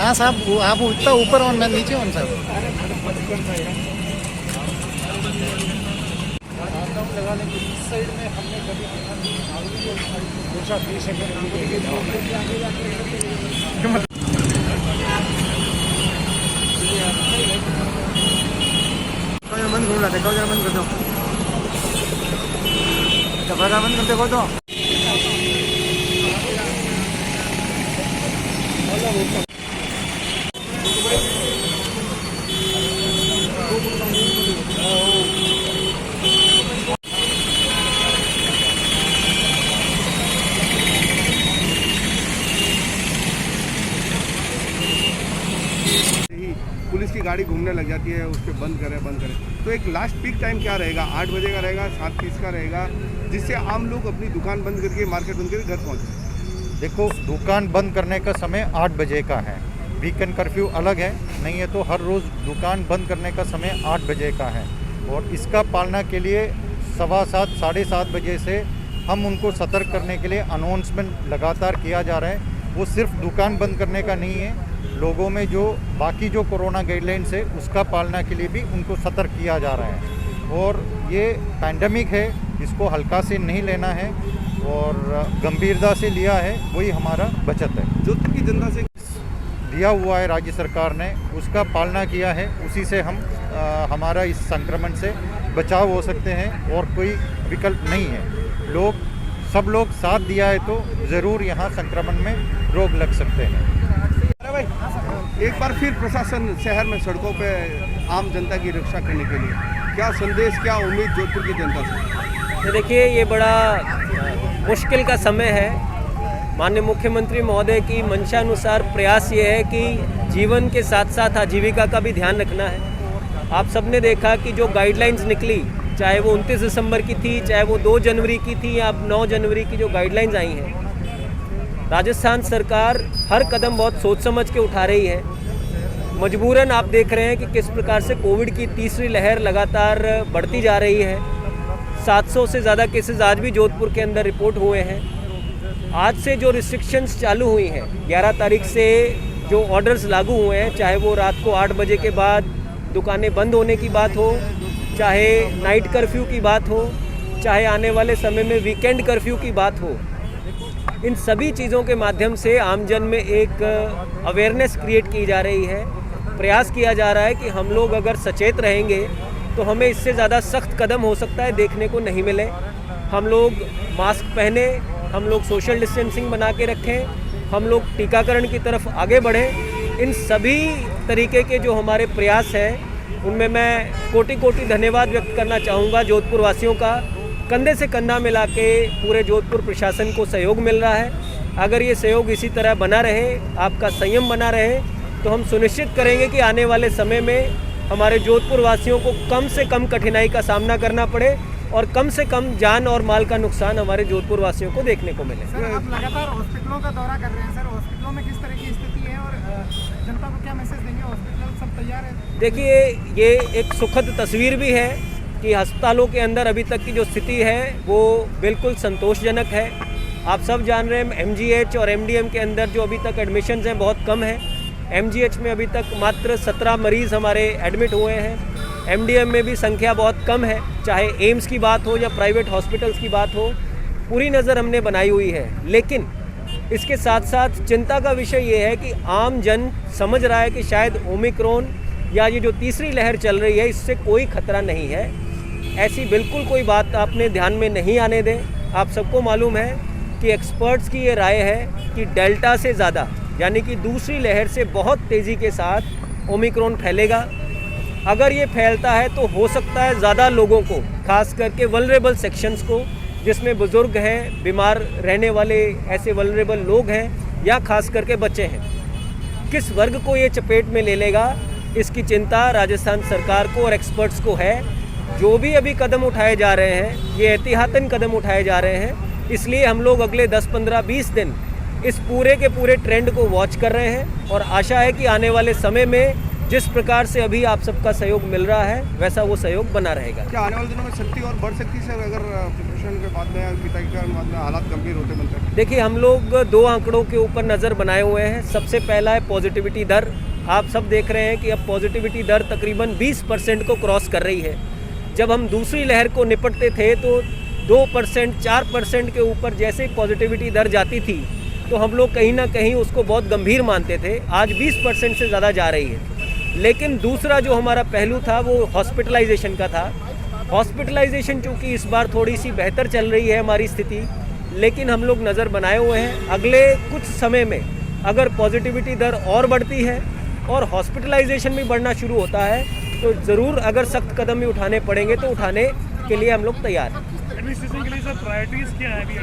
हाँ साहब, आप उतना ऊपर और मैं नीचे हूँ साहब। लगाने की इस साइड में हमने कभी पूछा 20 मन घूम रहा था, कौन मन कर दो, अच्छा मन करते को तो पुलिस की गाड़ी घूमने लग जाती है, उसके बंद करें। तो एक लास्ट पीक टाइम क्या रहेगा? 8 बजे का रहेगा, 7:30 का रहेगा, जिससे आम लोग अपनी दुकान बंद करके, मार्केट बंद करके घर पहुँचे। देखो, दुकान बंद करने का समय 8 बजे का है। वीकेंड कर्फ्यू अलग है, नहीं है तो हर रोज़ दुकान बंद करने का समय 8 बजे का है। और इसका पालना के लिए 7:15 साढ़े 7 बजे से हम उनको सतर्क करने के लिए अनाउंसमेंट लगातार किया जा रहा है। वो सिर्फ दुकान बंद करने का नहीं है, लोगों में जो बाकी जो कोरोना गाइडलाइंस है उसका पालना के लिए भी उनको सतर्क किया जा रहा है। और ये पैंडमिक है, इसको हल्का से नहीं लेना है और गंभीरता से लिया है, वही हमारा बचत है। जोधपुर की जनता से दिया हुआ है राज्य सरकार ने, उसका पालना किया है, उसी से हम हमारा इस संक्रमण से बचाव हो सकते हैं और कोई विकल्प नहीं है। सब लोग साथ दिया है तो ज़रूर यहाँ संक्रमण में रोक लग सकते हैं। भाई, एक बार फिर प्रशासन शहर में सड़कों पे आम जनता की रक्षा करने के लिए क्या संदेश, क्या उम्मीद जोधपुर की जनता से? तो देखिए, ये बड़ा मुश्किल का समय है। माननीय मुख्यमंत्री महोदय की मंशा अनुसार प्रयास ये है कि जीवन के साथ साथ आजीविका का भी ध्यान रखना है। आप सबने देखा कि जो गाइडलाइंस निकली, चाहे वो 29 दिसंबर की थी, चाहे वो 2 जनवरी की थी या 9 जनवरी की जो गाइडलाइंस आई हैं, राजस्थान सरकार हर कदम बहुत सोच समझ के उठा रही है। मजबूरन आप देख रहे हैं कि किस प्रकार से कोविड की तीसरी लहर लगातार बढ़ती जा रही है। 700 से ज़्यादा केसेस आज भी जोधपुर के अंदर रिपोर्ट हुए हैं। आज से जो रिस्ट्रिक्शंस चालू हुई हैं, 11 तारीख से जो ऑर्डर्स लागू हुए हैं, चाहे वो रात को 8 बजे के बाद दुकानें बंद होने की बात हो, चाहे नाइट कर्फ्यू की बात हो, चाहे आने वाले समय में वीकेंड कर्फ्यू की बात हो, इन सभी चीज़ों के माध्यम से आमजन में एक अवेयरनेस क्रिएट की जा रही है। प्रयास किया जा रहा है कि हम लोग अगर सचेत रहेंगे तो हमें इससे ज़्यादा सख्त कदम हो सकता है देखने को नहीं मिले। हम लोग मास्क पहने, हम लोग सोशल डिस्टेंसिंग बना के रखें, हम लोग टीकाकरण की तरफ आगे बढ़ें। इन सभी तरीके के जो हमारे प्रयास हैं, उनमें मैं कोटि कोटि धन्यवाद व्यक्त करना चाहूँगा जोधपुर वासियों का। कंधे से कंधा मिला के पूरे जोधपुर प्रशासन को सहयोग मिल रहा है। अगर ये सहयोग इसी तरह बना रहे, आपका संयम बना रहे, तो हम सुनिश्चित करेंगे कि आने वाले समय में हमारे जोधपुर वासियों को कम से कम कठिनाई का सामना करना पड़े और कम से कम जान और माल का नुकसान हमारे जोधपुर वासियों को देखने को मिले। सर, आप लगातार हॉस्पिटलों का दौरा कर रहे हैं सर, हॉस्पिटलों में किस तरह की स्थिति है और जनता को क्या मैसेज देंगे? हॉस्पिटल सब तैयार है? देखिए, ये एक सुखद तस्वीर भी है कि अस्पतालों के अंदर अभी तक की जो स्थिति है वो बिल्कुल संतोषजनक है। आप सब जान रहे हैं MGH और MDM के अंदर जो अभी तक एडमिशन्स हैं बहुत कम है। MGH में अभी तक मात्र 17 मरीज़ हमारे एडमिट हुए हैं। MDM में भी संख्या बहुत कम है, चाहे एम्स की बात हो या प्राइवेट हॉस्पिटल्स की बात हो, पूरी नज़र हमने बनाई हुई है। लेकिन इसके साथ साथ चिंता का विषय ये है कि आम जन समझ रहा है कि शायद ओमिक्रॉन या ये जो तीसरी लहर चल रही है, इससे कोई खतरा नहीं है। ऐसी बिल्कुल कोई बात आपने ध्यान में नहीं आने दें। आप सबको मालूम है कि एक्सपर्ट्स की ये राय है कि डेल्टा से ज़्यादा, यानी कि दूसरी लहर से बहुत तेज़ी के साथ ओमिक्रॉन फैलेगा। अगर ये फैलता है तो हो सकता है ज़्यादा लोगों को, खास करके वल्नरेबल सेक्शंस को, जिसमें बुज़ुर्ग हैं, बीमार रहने वाले ऐसे वल्नरेबल लोग हैं या खास करके बच्चे हैं, किस वर्ग को ये चपेट में ले लेगा, इसकी चिंता राजस्थान सरकार को और एक्सपर्ट्स को है। जो भी अभी कदम उठाए जा रहे हैं, ये एहतियातन कदम उठाए जा रहे हैं। इसलिए हम लोग अगले 10, 15, 20 दिन इस पूरे के पूरे ट्रेंड को वॉच कर रहे हैं और आशा है कि आने वाले समय में जिस प्रकार से अभी आप सबका सहयोग मिल रहा है वैसा वो सहयोग बना रहेगा। क्या आने वाले दिनों में शक्ति और बढ़ सकती है सर, अगर प्रिपरेशन के बाद में पिता के बाद में हालात गंभीर होते बनते हैं? देखिए, हम लोग 2 आंकड़ों के ऊपर नज़र बनाए हुए हैं। सबसे पहला है पॉजिटिविटी दर। आप सब देख रहे हैं कि अब पॉजिटिविटी दर तकरीबन 20% को क्रॉस कर रही है। जब हम दूसरी लहर को निपटते थे तो 2%, 4% के ऊपर जैसे पॉजिटिविटी दर जाती थी तो हम लोग कहीं ना कहीं उसको बहुत गंभीर मानते थे। आज 20% से ज़्यादा जा रही है। लेकिन दूसरा जो हमारा पहलू था वो हॉस्पिटलाइजेशन का था। हॉस्पिटलाइजेशन चूँकि इस बार थोड़ी सी बेहतर चल रही है हमारी स्थिति, लेकिन हम लोग नज़र बनाए हुए हैं अगले कुछ समय में अगर पॉजिटिविटी दर और बढ़ती है और हॉस्पिटलाइजेशन भी बढ़ना शुरू होता है तो ज़रूर अगर सख्त कदम भी उठाने पड़ेंगे तो उठाने के लिए हम लोग तैयार हैं। एडमिनिस्ट्रेशन के लिए सर प्रायोरिटीज़ क्या है अभी?